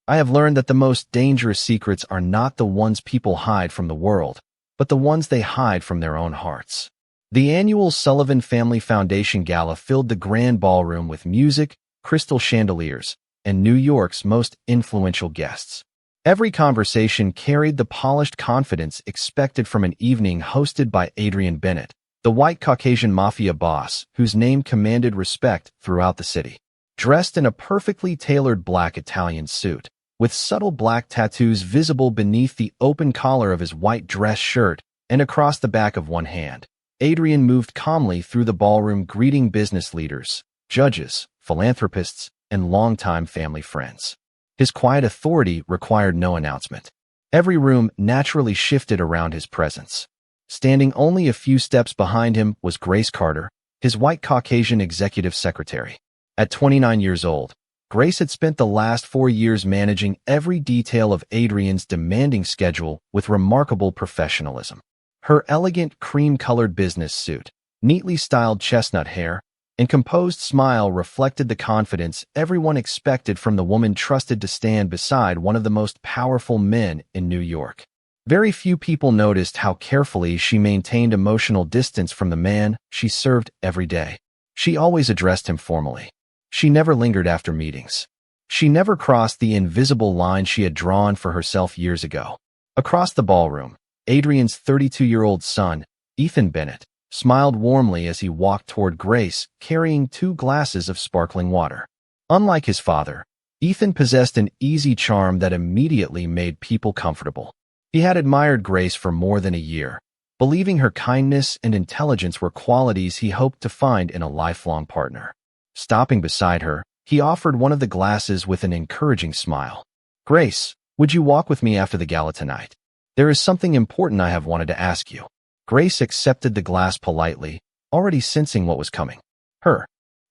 I have learned that the most dangerous secrets are not the ones people hide from the world, but the ones they hide from their own hearts. The annual Sullivan Family Foundation Gala filled the grand ballroom with music, crystal chandeliers, and New York's most influential guests. Every conversation carried the polished confidence expected from an evening hosted by Adrian Bennett, the white Caucasian mafia boss whose name commanded respect throughout the city. Dressed in a perfectly tailored black Italian suit, with subtle black tattoos visible beneath the open collar of his white dress shirt and across the back of one hand, Adrian moved calmly through the ballroom greeting business leaders, judges, philanthropists, and longtime family friends. His quiet authority required no announcement. Every room naturally shifted around his presence. Standing only a few steps behind him was Grace Carter, his white Caucasian executive secretary. At 29 years old, Grace had spent the last 4 years managing every detail of Adrian's demanding schedule with remarkable professionalism. Her elegant cream-colored business suit, neatly styled chestnut hair, and composed smile reflected the confidence everyone expected from the woman trusted to stand beside one of the most powerful men in New York. Very few people noticed how carefully she maintained emotional distance from the man she served every day. She always addressed him formally. She never lingered after meetings. She never crossed the invisible line she had drawn for herself years ago. Across the ballroom, Adrian's 32-year-old son, Ethan Bennett, smiled warmly as he walked toward Grace, carrying 2 glasses of sparkling water. Unlike his father, Ethan possessed an easy charm that immediately made people comfortable. He had admired Grace for more than a year, believing her kindness and intelligence were qualities he hoped to find in a lifelong partner. Stopping beside her, he offered one of the glasses with an encouraging smile. "Grace, would you walk with me after the gala tonight? There is something important I have wanted to ask you." Grace accepted the glass politely, already sensing what was coming. Her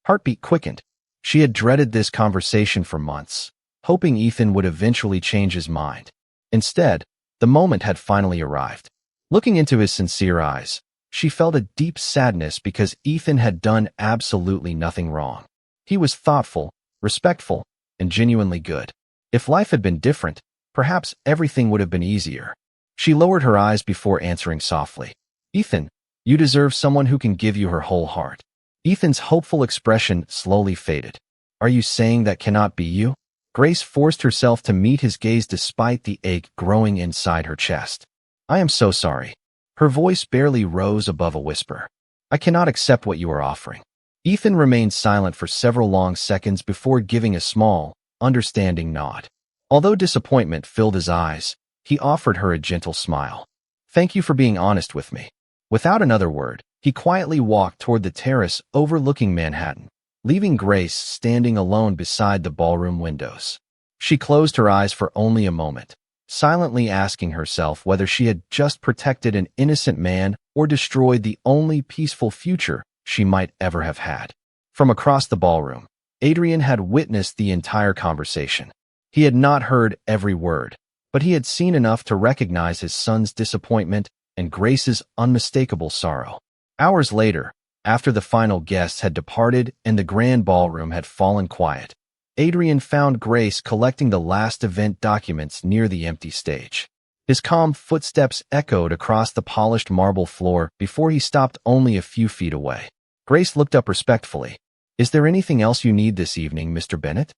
heartbeat quickened. She had dreaded this conversation for months, hoping Ethan would eventually change his mind. Instead, the moment had finally arrived. Looking into his sincere eyes, she felt a deep sadness because Ethan had done absolutely nothing wrong. He was thoughtful, respectful, and genuinely good. If life had been different, perhaps everything would have been easier. She lowered her eyes before answering softly. "Ethan, you deserve someone who can give you her whole heart." Ethan's hopeful expression slowly faded. "Are you saying that cannot be you?" Grace forced herself to meet his gaze despite the ache growing inside her chest. "I am so sorry." Her voice barely rose above a whisper. "I cannot accept what you are offering." Ethan remained silent for several long seconds before giving a small, understanding nod. Although disappointment filled his eyes, he offered her a gentle smile. "Thank you for being honest with me." Without another word, he quietly walked toward the terrace overlooking Manhattan, leaving Grace standing alone beside the ballroom windows. She closed her eyes for only a moment, silently asking herself whether she had just protected an innocent man or destroyed the only peaceful future she might ever have had. From across the ballroom, Adrian had witnessed the entire conversation. He had not heard every word, but he had seen enough to recognize his son's disappointment and Grace's unmistakable sorrow. Hours later, after the final guests had departed and the grand ballroom had fallen quiet, Adrian found Grace collecting the last event documents near the empty stage. His calm footsteps echoed across the polished marble floor before he stopped only a few feet away. Grace looked up respectfully. "Is there anything else you need this evening, Mr. Bennett?"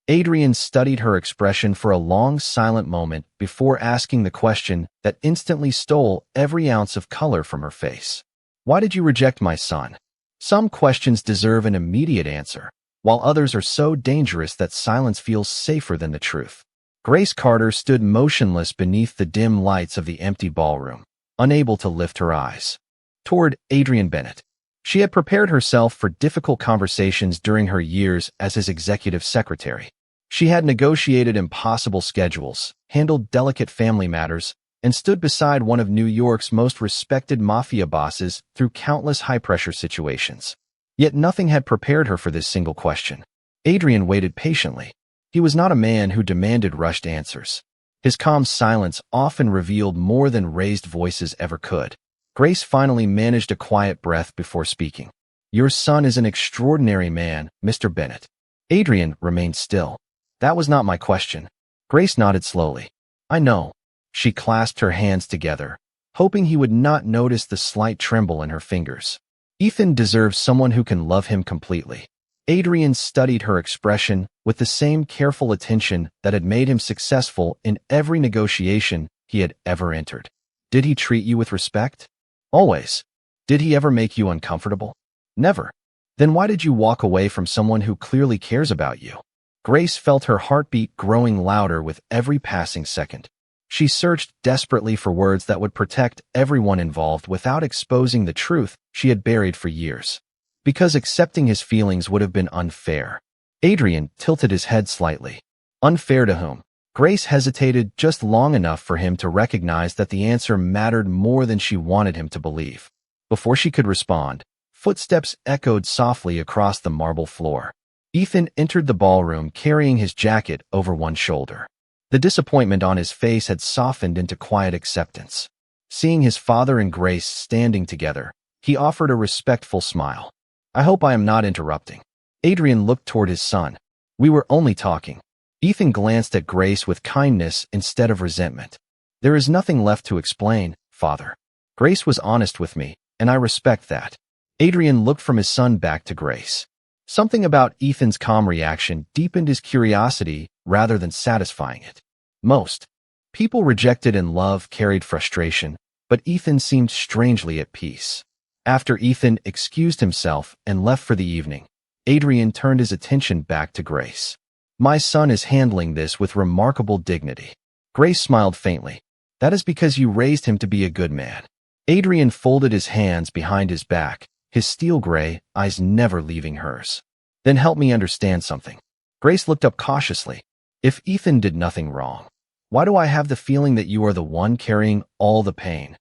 Adrian studied her expression for a long, silent moment before asking the question that instantly stole every ounce of color from her face. "Why did you reject my son?" Some questions deserve an immediate answer, while others are so dangerous that silence feels safer than the truth. Grace Carter stood motionless beneath the dim lights of the empty ballroom, unable to lift her eyes toward Adrian Bennett. She had prepared herself for difficult conversations during her years as his executive secretary. She had negotiated impossible schedules, handled delicate family matters, and stood beside one of New York's most respected mafia bosses through countless high-pressure situations. Yet nothing had prepared her for this single question. Adrian waited patiently. He was not a man who demanded rushed answers. His calm silence often revealed more than raised voices ever could. Grace finally managed a quiet breath before speaking. "Your son is an extraordinary man, Mr. Bennett." Adrian remained still. "That was not my question." Grace nodded slowly. I know. She clasped her hands together, hoping he would not notice the slight tremble in her fingers. Ethan deserves someone who can love him completely. Adrian studied her expression with the same careful attention that had made him successful in every negotiation he had ever entered. Did he treat you with respect? Always. Did he ever make you uncomfortable? Never. Then why did you walk away from someone who clearly cares about you? Grace felt her heartbeat growing louder with every passing second. She searched desperately for words that would protect everyone involved without exposing the truth she had buried for years. Because accepting his feelings would have been unfair. Adrian tilted his head slightly. Unfair to whom? Grace hesitated just long enough for him to recognize that the answer mattered more than she wanted him to believe. Before she could respond, footsteps echoed softly across the marble floor. Ethan entered the ballroom carrying his jacket over one shoulder. The disappointment on his face had softened into quiet acceptance. Seeing his father and Grace standing together, he offered a respectful smile. I hope I am not interrupting. Adrian looked toward his son. We were only talking. Ethan glanced at Grace with kindness instead of resentment. There is nothing left to explain, father. Grace was honest with me, and I respect that. Adrian looked from his son back to Grace. Something about Ethan's calm reaction deepened his curiosity rather than satisfying it. Most people rejected in love carried frustration, but Ethan seemed strangely at peace. After Ethan excused himself and left for the evening, Adrian turned his attention back to Grace. My son is handling this with remarkable dignity. Grace smiled faintly. That is because you raised him to be a good man. Adrian folded his hands behind his back, his steel gray eyes never leaving hers. Then help me understand something. Grace looked up cautiously. If Ethan did nothing wrong, why do I have the feeling that you are the one carrying all the pain?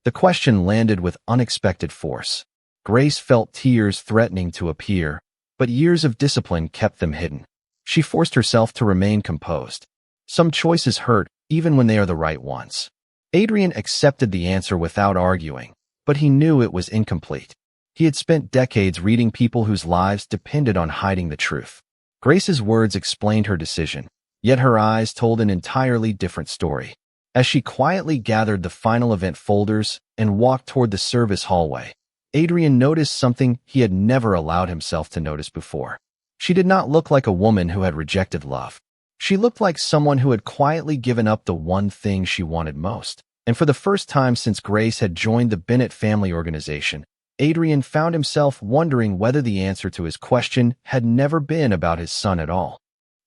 The question landed with unexpected force. Grace felt tears threatening to appear, but years of discipline kept them hidden. She forced herself to remain composed. Some choices hurt, even when they are the right ones. Adrian accepted the answer without arguing, but he knew it was incomplete. He had spent decades reading people whose lives depended on hiding the truth. Grace's words explained her decision, yet her eyes told an entirely different story. As she quietly gathered the final event folders and walked toward the service hallway, Adrian noticed something he had never allowed himself to notice before. She did not look like a woman who had rejected love. She looked like someone who had quietly given up the one thing she wanted most. And for the first time since Grace had joined the Bennett family organization, Adrian found himself wondering whether the answer to his question had never been about his son at all.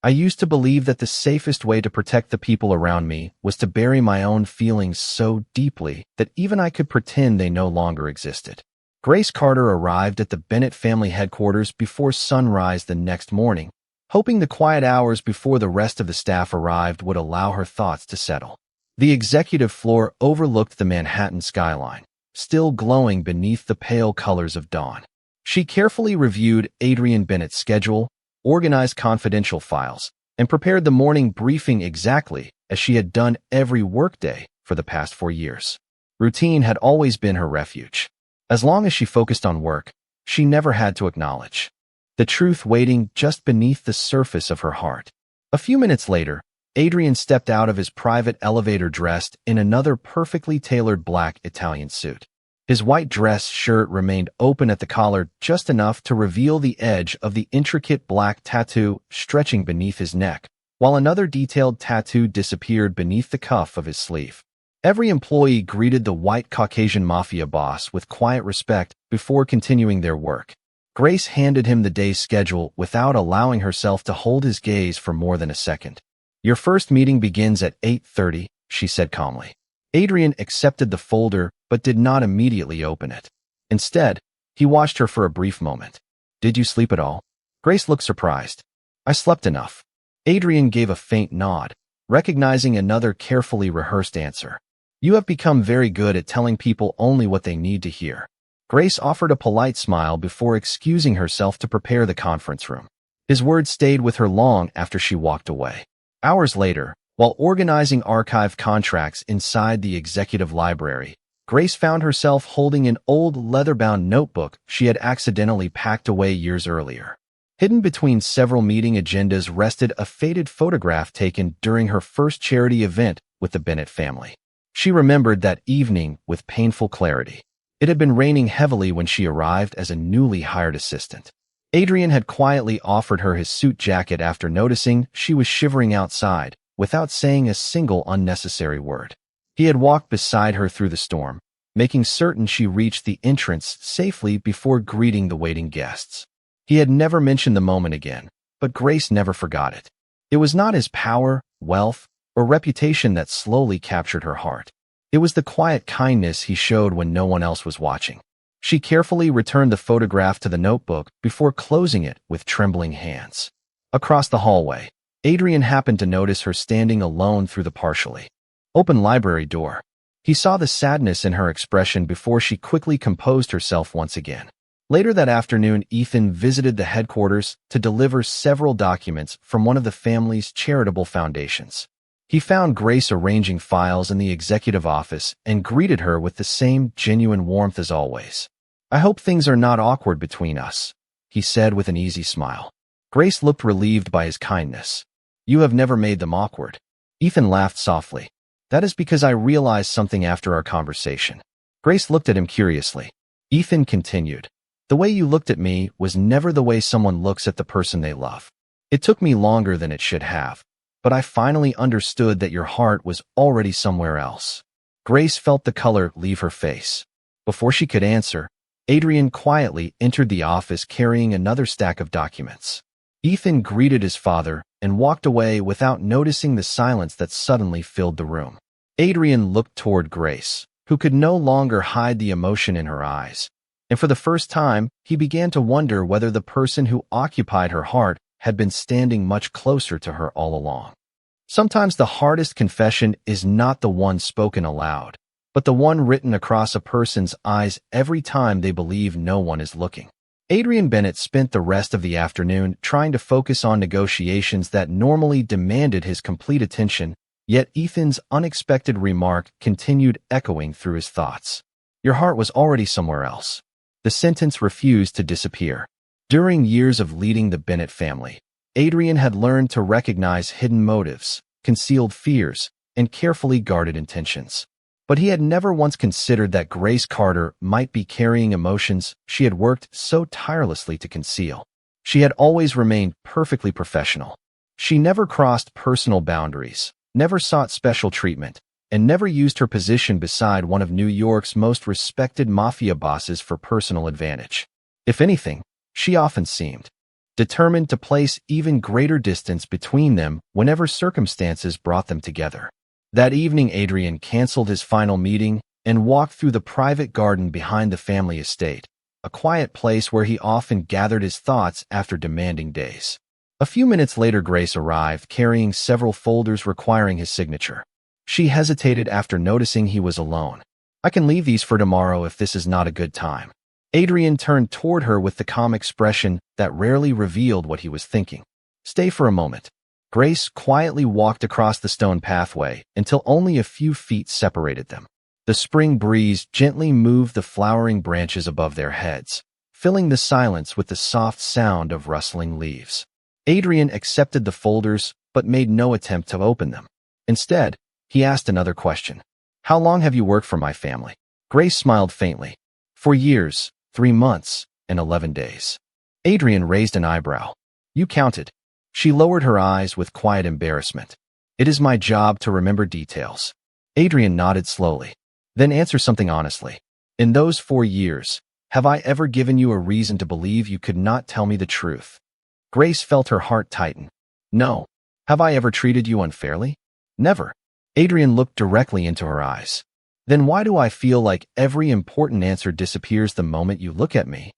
I used to believe that the safest way to protect the people around me was to bury my own feelings so deeply that even I could pretend they no longer existed. Grace Carter arrived at the Bennett family headquarters before sunrise the next morning, hoping the quiet hours before the rest of the staff arrived would allow her thoughts to settle. The executive floor overlooked the Manhattan skyline, still glowing beneath the pale colors of dawn. She carefully reviewed Adrian Bennett's schedule, organized confidential files, and prepared the morning briefing exactly as she had done every workday for the past 4 years. Routine had always been her refuge. As long as she focused on work, she never had to acknowledge the truth waiting just beneath the surface of her heart. A few minutes later, Adrian stepped out of his private elevator dressed in another perfectly tailored black Italian suit. His white dress shirt remained open at the collar just enough to reveal the edge of the intricate black tattoo stretching beneath his neck, while another detailed tattoo disappeared beneath the cuff of his sleeve. Every employee greeted the white Caucasian Mafia boss with quiet respect before continuing their work. Grace handed him the day's schedule without allowing herself to hold his gaze for more than a second. Your first meeting begins at 8:30, she said calmly. Adrian accepted the folder but did not immediately open it. Instead, he watched her for a brief moment. Did you sleep at all? Grace looked surprised. I slept enough. Adrian gave a faint nod, recognizing another carefully rehearsed answer. You have become very good at telling people only what they need to hear. Grace offered a polite smile before excusing herself to prepare the conference room. His words stayed with her long after she walked away. Hours later, while organizing archive contracts inside the executive library, Grace found herself holding an old leather-bound notebook she had accidentally packed away years earlier. Hidden between several meeting agendas rested a faded photograph taken during her first charity event with the Bennett family. She remembered that evening with painful clarity. It had been raining heavily when she arrived as a newly hired assistant. Adrian had quietly offered her his suit jacket after noticing she was shivering outside, without saying a single unnecessary word. He had walked beside her through the storm, making certain she reached the entrance safely before greeting the waiting guests. He had never mentioned the moment again, but Grace never forgot it. It was not his power, wealth, or reputation that slowly captured her heart. It was the quiet kindness he showed when no one else was watching. She carefully returned the photograph to the notebook before closing it with trembling hands. Across the hallway, Adrian happened to notice her standing alone through the partially open library door. He saw the sadness in her expression before she quickly composed herself once again. Later that afternoon, Ethan visited the headquarters to deliver several documents from one of the family's charitable foundations. He found Grace arranging files in the executive office and greeted her with the same genuine warmth as always. "I hope things are not awkward between us," he said with an easy smile. Grace looked relieved by his kindness. "You have never made them awkward." Ethan laughed softly. "That is because I realized something after our conversation." Grace looked at him curiously. Ethan continued, "The way you looked at me was never the way someone looks at the person they love. It took me longer than it should have, but I finally understood that your heart was already somewhere else." Grace felt the color leave her face. Before she could answer, Adrian quietly entered the office carrying another stack of documents. Ethan greeted his father and walked away without noticing the silence that suddenly filled the room. Adrian looked toward Grace, who could no longer hide the emotion in her eyes, and for the first time, he began to wonder whether the person who occupied her heart had been standing much closer to her all along. Sometimes the hardest confession is not the one spoken aloud, but the one written across a person's eyes every time they believe no one is looking. Adrian Bennett spent the rest of the afternoon trying to focus on negotiations that normally demanded his complete attention, yet Ethan's unexpected remark continued echoing through his thoughts. "Your heart was already somewhere else." The sentence refused to disappear. During years of leading the Bennett family, Adrian had learned to recognize hidden motives, concealed fears, and carefully guarded intentions. But he had never once considered that Grace Carter might be carrying emotions she had worked so tirelessly to conceal. She had always remained perfectly professional. She never crossed personal boundaries, never sought special treatment, and never used her position beside one of New York's most respected mafia bosses for personal advantage. If anything, she often seemed determined to place even greater distance between them whenever circumstances brought them together. That evening, Adrian canceled his final meeting and walked through the private garden behind the family estate, a quiet place where he often gathered his thoughts after demanding days. A few minutes later, Grace arrived, carrying several folders requiring his signature. She hesitated after noticing he was alone. "I can leave these for tomorrow if this is not a good time." Adrian turned toward her with the calm expression that rarely revealed what he was thinking. "Stay for a moment." Grace quietly walked across the stone pathway until only a few feet separated them. The spring breeze gently moved the flowering branches above their heads, filling the silence with the soft sound of rustling leaves. Adrian accepted the folders but made no attempt to open them. Instead, he asked another question. "How long have you worked for my family?" Grace smiled faintly. "4 years, 3 months, and 11 days." Adrian raised an eyebrow. "You counted." She lowered her eyes with quiet embarrassment. "It is my job to remember details." Adrian nodded slowly. "Then answer something honestly. In those 4 years, have I ever given you a reason to believe you could not tell me the truth?" Grace felt her heart tighten. "No." "Have I ever treated you unfairly?" "Never." Adrian looked directly into her eyes. "Then why do I feel like every important answer disappears the moment you look at me?"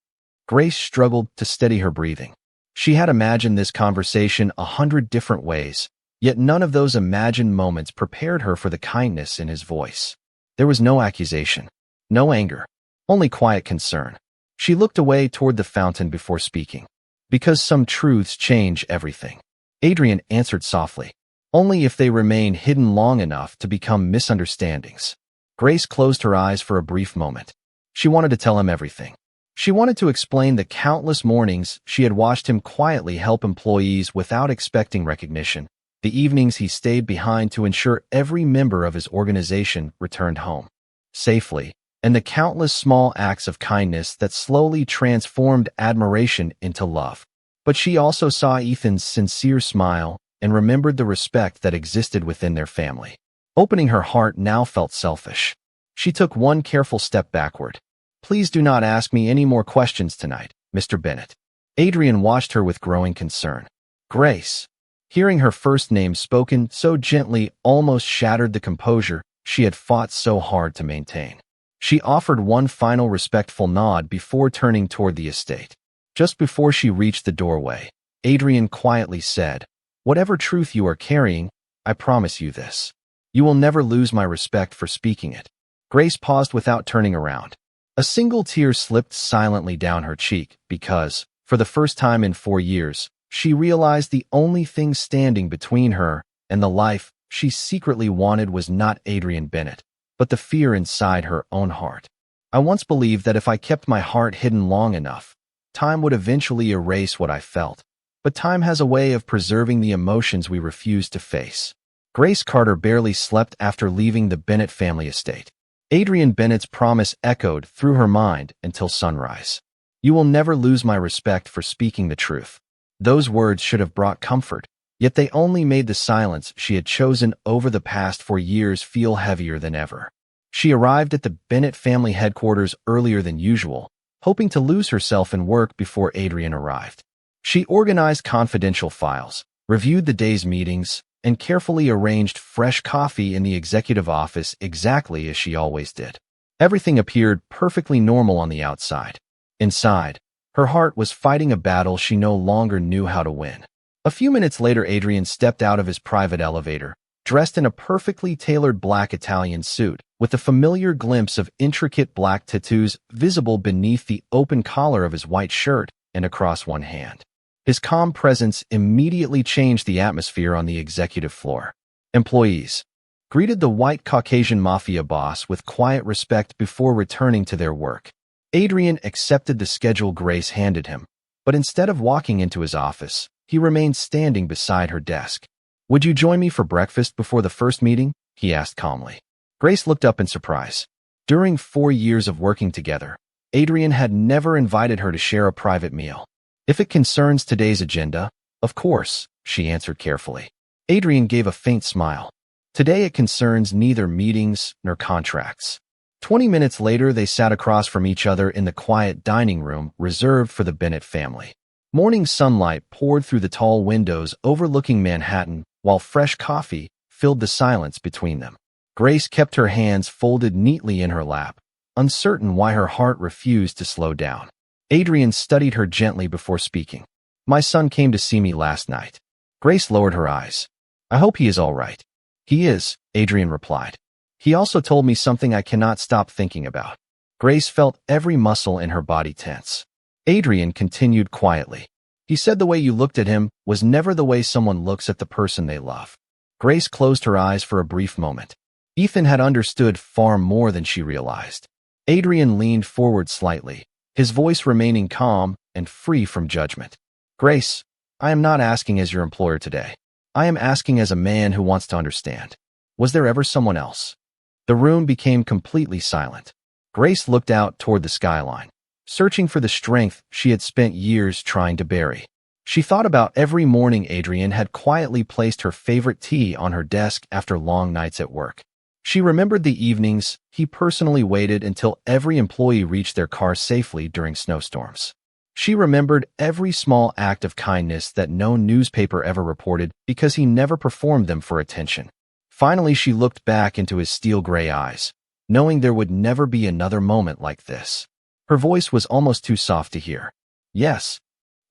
Grace struggled to steady her breathing. She had imagined this conversation 100 different ways, yet none of those imagined moments prepared her for the kindness in his voice. There was no accusation, no anger, only quiet concern. She looked away toward the fountain before speaking. "Because some truths change everything." Adrian answered softly. "Only if they remain hidden long enough to become misunderstandings." Grace closed her eyes for a brief moment. She wanted to tell him everything. She wanted to explain the countless mornings she had watched him quietly help employees without expecting recognition, the evenings he stayed behind to ensure every member of his organization returned home safely, and the countless small acts of kindness that slowly transformed admiration into love. But she also saw Ethan's sincere smile and remembered the respect that existed within their family. Opening her heart now felt selfish. She took one careful step backward. "Please do not ask me any more questions tonight, Mr. Bennett." Adrian watched her with growing concern. Grace. Hearing her first name spoken so gently almost shattered the composure she had fought so hard to maintain. She offered one final respectful nod before turning toward the estate. Just before she reached the doorway, Adrian quietly said, "Whatever truth you are carrying, I promise you this. You will never lose my respect for speaking it." Grace paused without turning around. A single tear slipped silently down her cheek because, for the first time in 4 years, she realized the only thing standing between her and the life she secretly wanted was not Adrian Bennett, but the fear inside her own heart. "I once believed that if I kept my heart hidden long enough, time would eventually erase what I felt. But time has a way of preserving the emotions we refuse to face." Grace Carter barely slept after leaving the Bennett family estate. Adrian Bennett's promise echoed through her mind until sunrise. "You will never lose my respect for speaking the truth." Those words should have brought comfort, yet they only made the silence she had chosen over the past 4 years feel heavier than ever. She arrived at the Bennett family headquarters earlier than usual, hoping to lose herself in work before Adrian arrived. She organized confidential files, reviewed the day's meetings, and carefully arranged fresh coffee in the executive office exactly as she always did. Everything appeared perfectly normal on the outside. Inside, her heart was fighting a battle she no longer knew how to win. A few minutes later, Adrian stepped out of his private elevator, dressed in a perfectly tailored black Italian suit, with a familiar glimpse of intricate black tattoos visible beneath the open collar of his white shirt and across one hand. His calm presence immediately changed the atmosphere on the executive floor. Employees greeted the white Caucasian mafia boss with quiet respect before returning to their work. Adrian accepted the schedule Grace handed him, but instead of walking into his office, he remained standing beside her desk. "Would you join me for breakfast before the first meeting?" he asked calmly. Grace looked up in surprise. During 4 years of working together, Adrian had never invited her to share a private meal. "If it concerns today's agenda, of course," she answered carefully. Adrian gave a faint smile. "Today it concerns neither meetings nor contracts." 20 minutes later, they sat across from each other in the quiet dining room reserved for the Bennett family. Morning sunlight poured through the tall windows overlooking Manhattan, while fresh coffee filled the silence between them. Grace kept her hands folded neatly in her lap, uncertain why her heart refused to slow down. Adrian studied her gently before speaking. "My son came to see me last night." Grace lowered her eyes. "I hope he is all right." "He is," Adrian replied. "He also told me something I cannot stop thinking about." Grace felt every muscle in her body tense. Adrian continued quietly. "He said the way you looked at him was never the way someone looks at the person they love." Grace closed her eyes for a brief moment. Ethan had understood far more than she realized. Adrian leaned forward slightly, his voice remaining calm and free from judgment. "Grace, I am not asking as your employer today. I am asking as a man who wants to understand. Was there ever someone else?" The room became completely silent. Grace looked out toward the skyline, searching for the strength she had spent years trying to bury. She thought about every morning Adrian had quietly placed her favorite tea on her desk after long nights at work. She remembered the evenings he personally waited until every employee reached their car safely during snowstorms. She remembered every small act of kindness that no newspaper ever reported because he never performed them for attention. Finally, she looked back into his steel-gray eyes, knowing there would never be another moment like this. Her voice was almost too soft to hear. "Yes."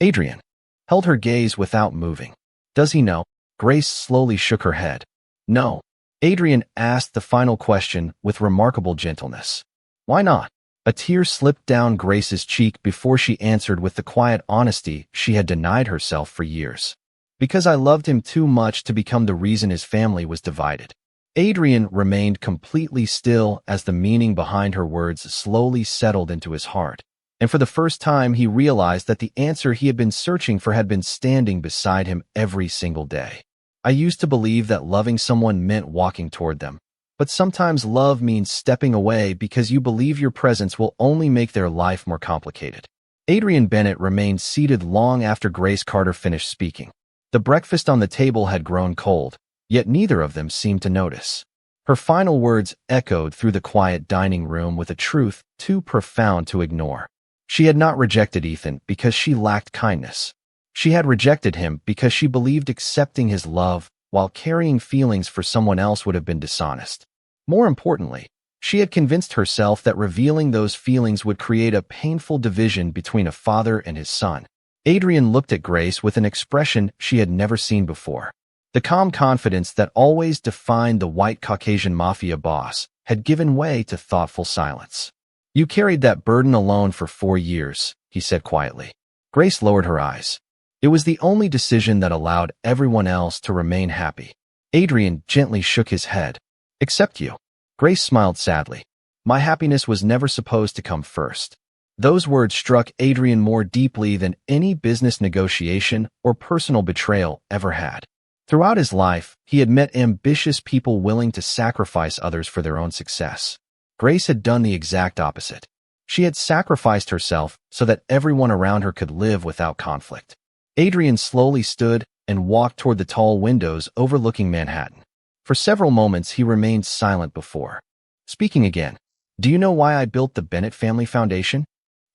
Adrian held her gaze without moving. "Does he know?" Grace slowly shook her head. "No." Adrian asked the final question with remarkable gentleness. "Why not?" A tear slipped down Grace's cheek before she answered with the quiet honesty she had denied herself for years. "Because I loved him too much to become the reason his family was divided." Adrian remained completely still as the meaning behind her words slowly settled into his heart. And for the first time, he realized that the answer he had been searching for had been standing beside him every single day. I used to believe that loving someone meant walking toward them. But sometimes love means stepping away because you believe your presence will only make their life more complicated. Adrian Bennett remained seated long after Grace Carter finished speaking. The breakfast on the table had grown cold, yet neither of them seemed to notice. Her final words echoed through the quiet dining room with a truth too profound to ignore. She had not rejected Ethan because she lacked kindness. She had rejected him because she believed accepting his love while carrying feelings for someone else would have been dishonest. More importantly, she had convinced herself that revealing those feelings would create a painful division between a father and his son. Adrian looked at Grace with an expression she had never seen before. The calm confidence that always defined the white Caucasian mafia boss had given way to thoughtful silence. "You carried that burden alone for 4 years," he said quietly. Grace lowered her eyes. It was the only decision that allowed everyone else to remain happy. Adrian gently shook his head. "Except you." Grace smiled sadly. "My happiness was never supposed to come first." Those words struck Adrian more deeply than any business negotiation or personal betrayal ever had. Throughout his life, he had met ambitious people willing to sacrifice others for their own success. Grace had done the exact opposite. She had sacrificed herself so that everyone around her could live without conflict. Adrian slowly stood and walked toward the tall windows overlooking Manhattan. For several moments, he remained silent before speaking again. "Do you know why I built the Bennett Family Foundation?"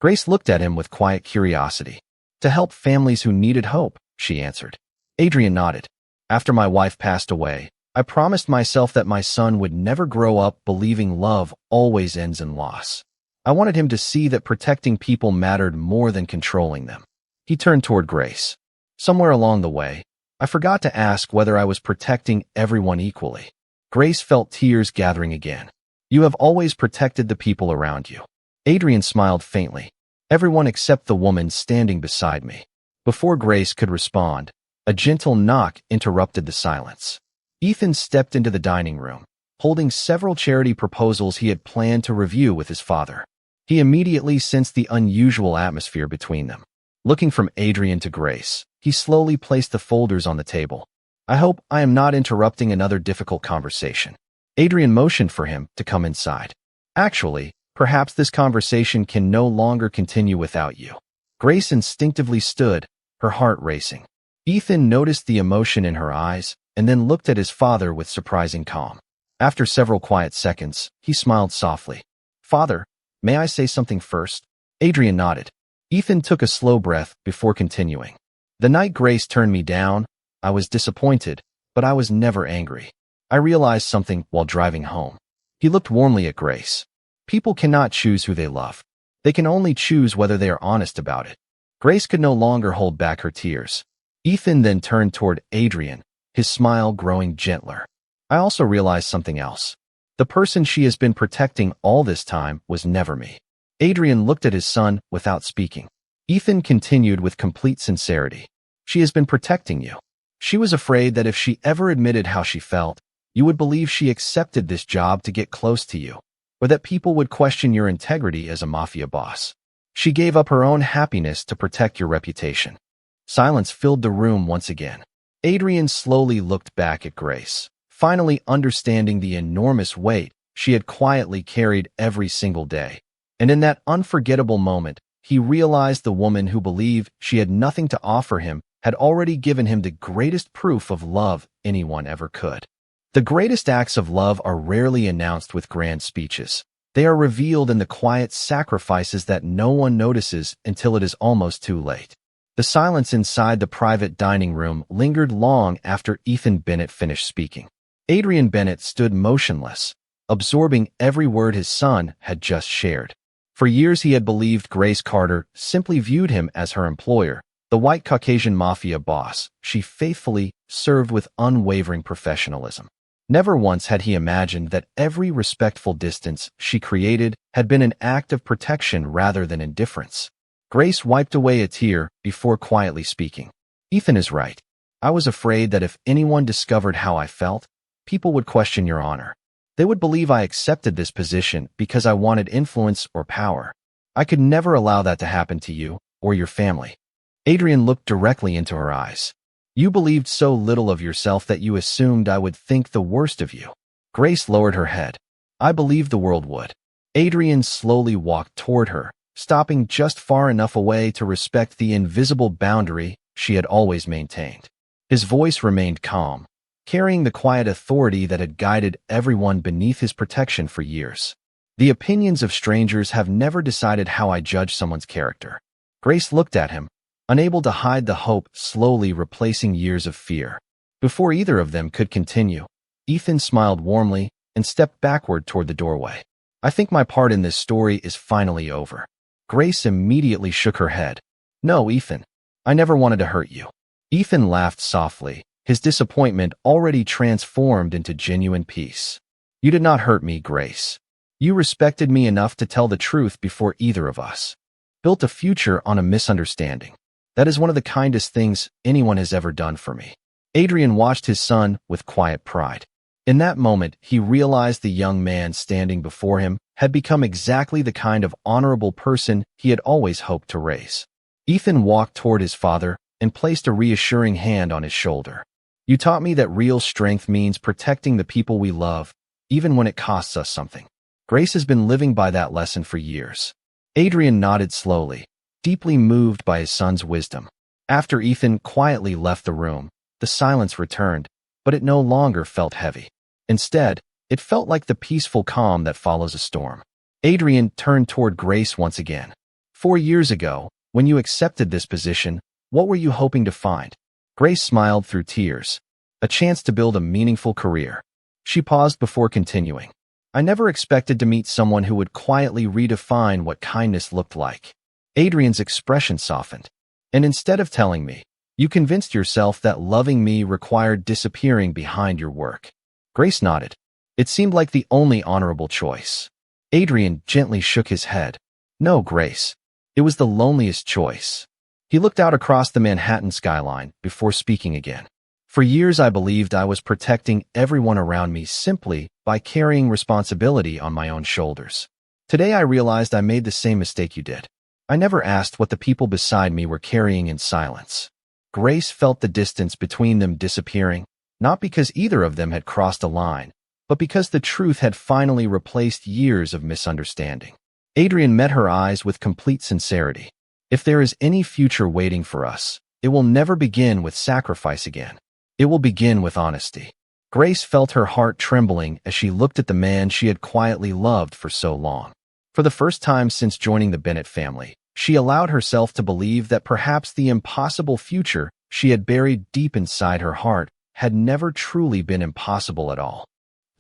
Grace looked at him with quiet curiosity. "To help families who needed hope," she answered. Adrian nodded. "After my wife passed away, I promised myself that my son would never grow up believing love always ends in loss. I wanted him to see that protecting people mattered more than controlling them." He turned toward Grace. "Somewhere along the way, I forgot to ask whether I was protecting everyone equally." Grace felt tears gathering again. "You have always protected the people around you." Adrian smiled faintly. "Everyone except the woman standing beside me." Before Grace could respond, a gentle knock interrupted the silence. Ethan stepped into the dining room, holding several charity proposals he had planned to review with his father. He immediately sensed the unusual atmosphere between them. Looking from Adrian to Grace, he slowly placed the folders on the table. "I hope I am not interrupting another difficult conversation." Adrian motioned for him to come inside. "Actually, perhaps this conversation can no longer continue without you." Grace instinctively stood, her heart racing. Ethan noticed the emotion in her eyes and then looked at his father with surprising calm. After several quiet seconds, he smiled softly. "Father, may I say something first?" Adrian nodded. Ethan took a slow breath before continuing. "The night Grace turned me down, I was disappointed, but I was never angry. I realized something while driving home." He looked warmly at Grace. "People cannot choose who they love. They can only choose whether they are honest about it." Grace could no longer hold back her tears. Ethan then turned toward Adrian, his smile growing gentler. "I also realized something else. The person she has been protecting all this time was never me." Adrian looked at his son without speaking. Ethan continued with complete sincerity. "She has been protecting you. She was afraid that if she ever admitted how she felt, you would believe she accepted this job to get close to you, or that people would question your integrity as a mafia boss. She gave up her own happiness to protect your reputation." Silence filled the room once again. Adrian slowly looked back at Grace, finally understanding the enormous weight she had quietly carried every single day. And in that unforgettable moment, he realized the woman who believed she had nothing to offer him had already given him the greatest proof of love anyone ever could. The greatest acts of love are rarely announced with grand speeches. They are revealed in the quiet sacrifices that no one notices until it is almost too late. The silence inside the private dining room lingered long after Ethan Bennett finished speaking. Adrian Bennett stood motionless, absorbing every word his son had just shared. For years he had believed Grace Carter simply viewed him as her employer, the white Caucasian mafia boss she faithfully served with unwavering professionalism. Never once had he imagined that every respectful distance she created had been an act of protection rather than indifference. Grace wiped away a tear before quietly speaking. "Ethan is right. I was afraid that if anyone discovered how I felt, people would question your honor. They would believe I accepted this position because I wanted influence or power. I could never allow that to happen to you or your family. Adrian looked directly into her eyes. You believed so little of yourself that you assumed I would think the worst of you. Grace lowered her head. I believed the world would. Adrian slowly walked toward her, stopping just far enough away to respect the invisible boundary she had always maintained. His voice remained calm, carrying the quiet authority that had guided everyone beneath his protection for years. The opinions of strangers have never decided how I judge someone's character. Grace looked at him, unable to hide the hope slowly replacing years of fear. Before either of them could continue, Ethan smiled warmly and stepped backward toward the doorway. I think my part in this story is finally over. Grace immediately shook her head. No, Ethan. I never wanted to hurt you. Ethan laughed softly, his disappointment already transformed into genuine peace. You did not hurt me, Grace. You respected me enough to tell the truth before either of us. Built a future on a misunderstanding. That is one of the kindest things anyone has ever done for me. Adrian watched his son with quiet pride. In that moment, he realized the young man standing before him had become exactly the kind of honorable person he had always hoped to raise. Ethan walked toward his father and placed a reassuring hand on his shoulder. You taught me that real strength means protecting the people we love, even when it costs us something. Grace has been living by that lesson for years. Adrian nodded slowly, deeply moved by his son's wisdom. After Ethan quietly left the room, the silence returned, but it no longer felt heavy. Instead, it felt like the peaceful calm that follows a storm. Adrian turned toward Grace once again. 4 years ago, when you accepted this position, what were you hoping to find? Grace smiled through tears. A chance to build a meaningful career. She paused before continuing. I never expected to meet someone who would quietly redefine what kindness looked like. Adrian's expression softened. And instead of telling me, you convinced yourself that loving me required disappearing behind your work. Grace nodded. It seemed like the only honorable choice. Adrian gently shook his head. No, Grace. It was the loneliest choice. He looked out across the Manhattan skyline before speaking again. For years I believed I was protecting everyone around me simply by carrying responsibility on my own shoulders. Today I realized I made the same mistake you did. I never asked what the people beside me were carrying in silence. Grace felt the distance between them disappearing, not because either of them had crossed a line, but because the truth had finally replaced years of misunderstanding. Adrian met her eyes with complete sincerity. If there is any future waiting for us, it will never begin with sacrifice again. It will begin with honesty. Grace felt her heart trembling as she looked at the man she had quietly loved for so long. For the first time since joining the Bennett family, she allowed herself to believe that perhaps the impossible future she had buried deep inside her heart had never truly been impossible at all.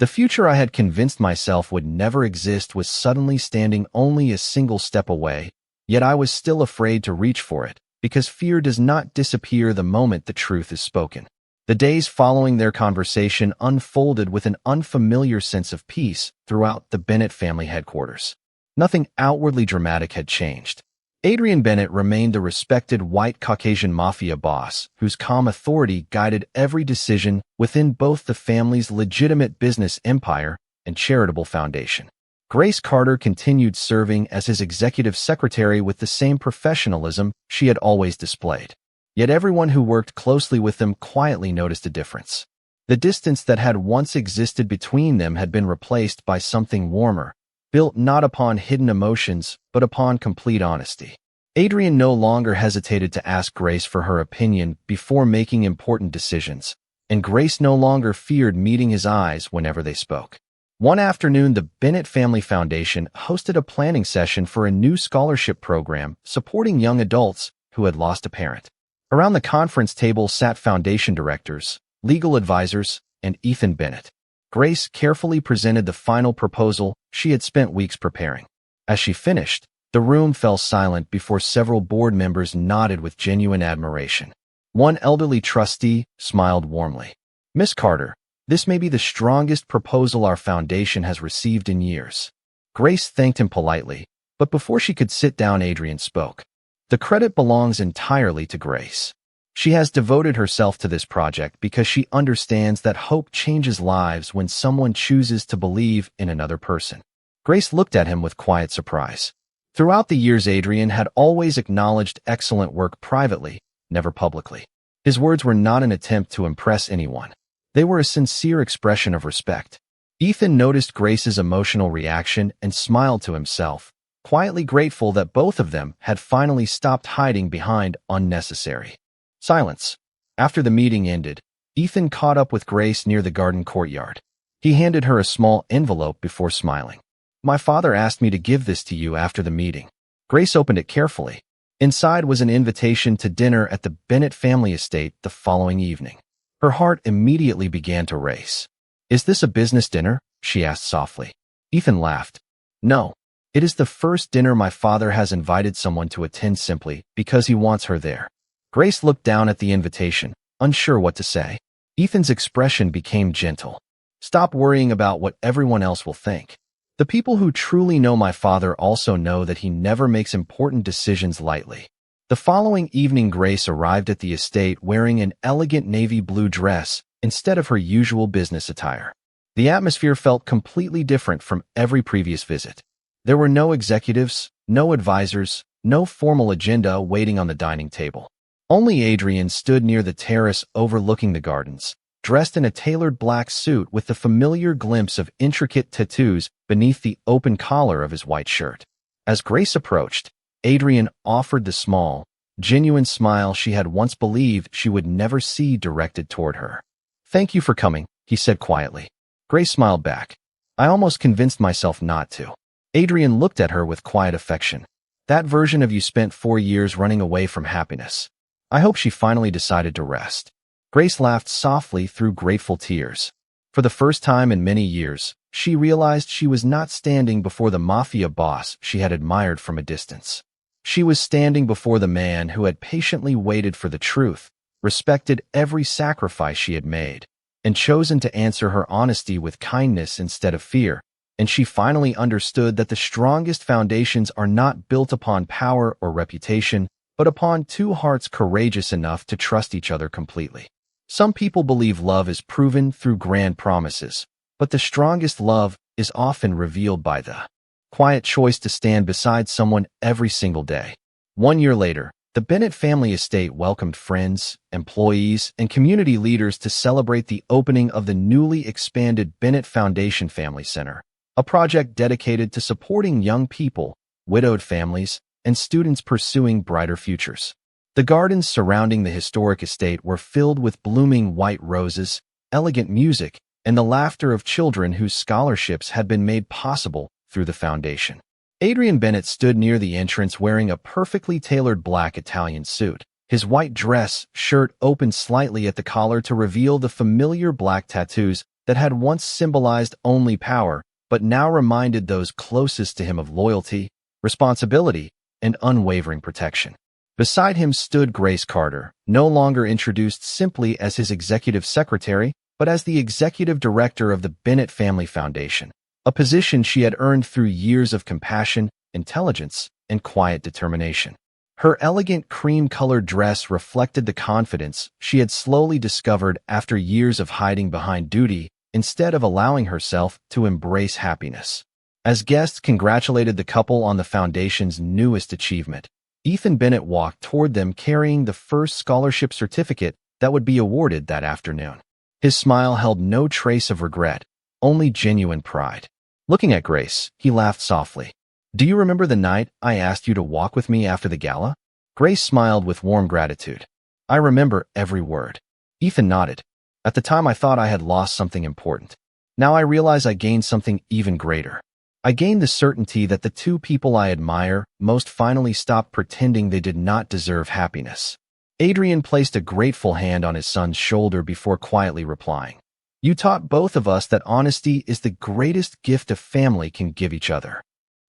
The future I had convinced myself would never exist was suddenly standing only a single step away, yet I was still afraid to reach for it, because fear does not disappear the moment the truth is spoken. The days following their conversation unfolded with an unfamiliar sense of peace throughout the Bennett family headquarters. Nothing outwardly dramatic had changed. Adrian Bennett remained the respected white Caucasian mafia boss whose calm authority guided every decision within both the family's legitimate business empire and charitable foundation. Grace Carter continued serving as his executive secretary with the same professionalism she had always displayed. Yet everyone who worked closely with them quietly noticed a difference. The distance that had once existed between them had been replaced by something warmer, built not upon hidden emotions, but upon complete honesty. Adrian no longer hesitated to ask Grace for her opinion before making important decisions, and Grace no longer feared meeting his eyes whenever they spoke. One afternoon, the Bennett Family Foundation hosted a planning session for a new scholarship program supporting young adults who had lost a parent. Around the conference table sat foundation directors, legal advisors, and Ethan Bennett. Grace carefully presented the final proposal she had spent weeks preparing. As she finished, the room fell silent before several board members nodded with genuine admiration. One elderly trustee smiled warmly. Miss Carter, this may be the strongest proposal our foundation has received in years. Grace thanked him politely, but before she could sit down, Adrian spoke. The credit belongs entirely to Grace. She has devoted herself to this project because she understands that hope changes lives when someone chooses to believe in another person. Grace looked at him with quiet surprise. Throughout the years, Adrian had always acknowledged excellent work privately, never publicly. His words were not an attempt to impress anyone. They were a sincere expression of respect. Ethan noticed Grace's emotional reaction and smiled to himself, quietly grateful that both of them had finally stopped hiding behind unnecessary silence. After the meeting ended, Ethan caught up with Grace near the garden courtyard. He handed her a small envelope before smiling. "My father asked me to give this to you after the meeting." Grace opened it carefully. Inside was an invitation to dinner at the Bennett family estate the following evening. Her heart immediately began to race. "Is this a business dinner?" she asked softly. Ethan laughed. "No. It is the first dinner my father has invited someone to attend simply because he wants her there." Grace looked down at the invitation, unsure what to say. Ethan's expression became gentle. "Stop worrying about what everyone else will think. The people who truly know my father also know that he never makes important decisions lightly." The following evening, Grace arrived at the estate wearing an elegant navy blue dress instead of her usual business attire. The atmosphere felt completely different from every previous visit. There were no executives, no advisors, no formal agenda waiting on the dining table. Only Adrian stood near the terrace overlooking the gardens, dressed in a tailored black suit with the familiar glimpse of intricate tattoos beneath the open collar of his white shirt. As Grace approached, Adrian offered the small, genuine smile she had once believed she would never see directed toward her. "Thank you for coming," he said quietly. Grace smiled back. "I almost convinced myself not to." Adrian looked at her with quiet affection. "That version of you spent 4 years running away from happiness. I hope she finally decided to rest." Grace laughed softly through grateful tears. For the first time in many years, she realized she was not standing before the mafia boss she had admired from a distance. She was standing before the man who had patiently waited for the truth, respected every sacrifice she had made, and chosen to answer her honesty with kindness instead of fear. And she finally understood that the strongest foundations are not built upon power or reputation, but upon two hearts courageous enough to trust each other completely. Some people believe love is proven through grand promises, but the strongest love is often revealed by the quiet choice to stand beside someone every single day. 1 year later, the Bennett family estate welcomed friends, employees, and community leaders to celebrate the opening of the newly expanded Bennett Foundation Family Center, a project dedicated to supporting young people, widowed families, and students pursuing brighter futures. The gardens surrounding the historic estate were filled with blooming white roses, elegant music, and the laughter of children whose scholarships had been made possible through the foundation. Adrian Bennett stood near the entrance wearing a perfectly tailored black Italian suit. His white dress shirt opened slightly at the collar to reveal the familiar black tattoos that had once symbolized only power, but now reminded those closest to him of loyalty, responsibility, and unwavering protection. Beside him stood Grace Carter, no longer introduced simply as his executive secretary, but as the executive director of the Bennett Family Foundation, a position she had earned through years of compassion, intelligence, and quiet determination. Her elegant cream-colored dress reflected the confidence she had slowly discovered after years of hiding behind duty instead of allowing herself to embrace happiness. As guests congratulated the couple on the foundation's newest achievement, Ethan Bennett walked toward them carrying the first scholarship certificate that would be awarded that afternoon. His smile held no trace of regret, only genuine pride. Looking at Grace, he laughed softly. "Do you remember the night I asked you to walk with me after the gala?" Grace smiled with warm gratitude. "I remember every word." Ethan nodded. "At the time I thought I had lost something important. Now I realize I gained something even greater. I gained the certainty that the two people I admire most finally stopped pretending they did not deserve happiness." Adrian placed a grateful hand on his son's shoulder before quietly replying, "You taught both of us that honesty is the greatest gift a family can give each other."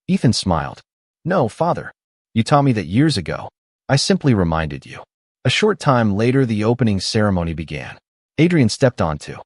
Ethan smiled. "No, Father. You taught me that years ago. I simply reminded you." A short time later, the opening ceremony began. Adrian stepped onto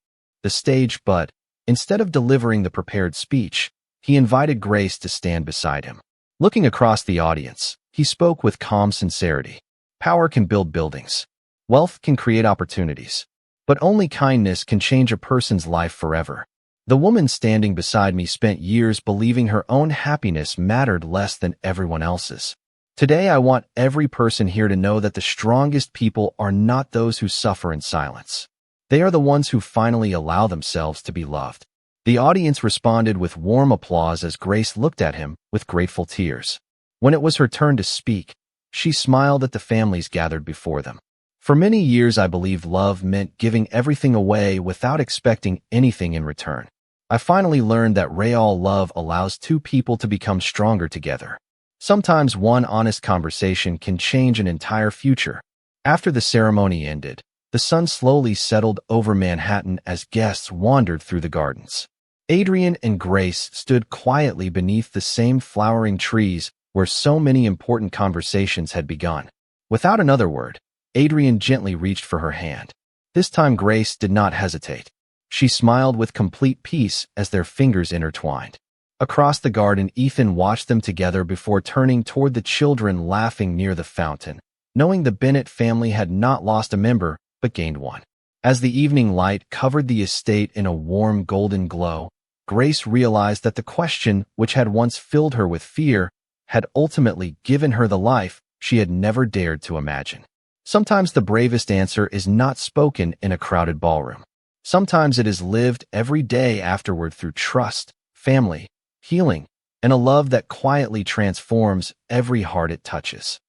the stage, but instead of delivering the prepared speech, he invited Grace to stand beside him. Looking across the audience, he spoke with calm sincerity. "Power can build buildings. Wealth can create opportunities. But only kindness can change a person's life forever. The woman standing beside me spent years believing her own happiness mattered less than everyone else's. Today, I want every person here to know that the strongest people are not those who suffer in silence. They are the ones who finally allow themselves to be loved. The audience responded with warm applause as Grace looked at him with grateful tears. When it was her turn to speak, she smiled at the families gathered before them. For many years, I believed love meant giving everything away without expecting anything in return. I finally learned that real love allows two people to become stronger together. Sometimes one honest conversation can change an entire future. After the ceremony ended, the sun slowly settled over Manhattan as guests wandered through the gardens. Adrian and Grace stood quietly beneath the same flowering trees where so many important conversations had begun. Without another word, Adrian gently reached for her hand. This time Grace did not hesitate. She smiled with complete peace as their fingers intertwined. Across the garden, Ethan watched them together before turning toward the children laughing near the fountain, knowing the Bennett family had not lost a member, but gained one. As the evening light covered the estate in a warm golden glow, Grace realized that the question, which had once filled her with fear, had ultimately given her the life she had never dared to imagine. Sometimes the bravest answer is not spoken in a crowded ballroom. Sometimes it is lived every day afterward through trust, family, healing, and a love that quietly transforms every heart it touches.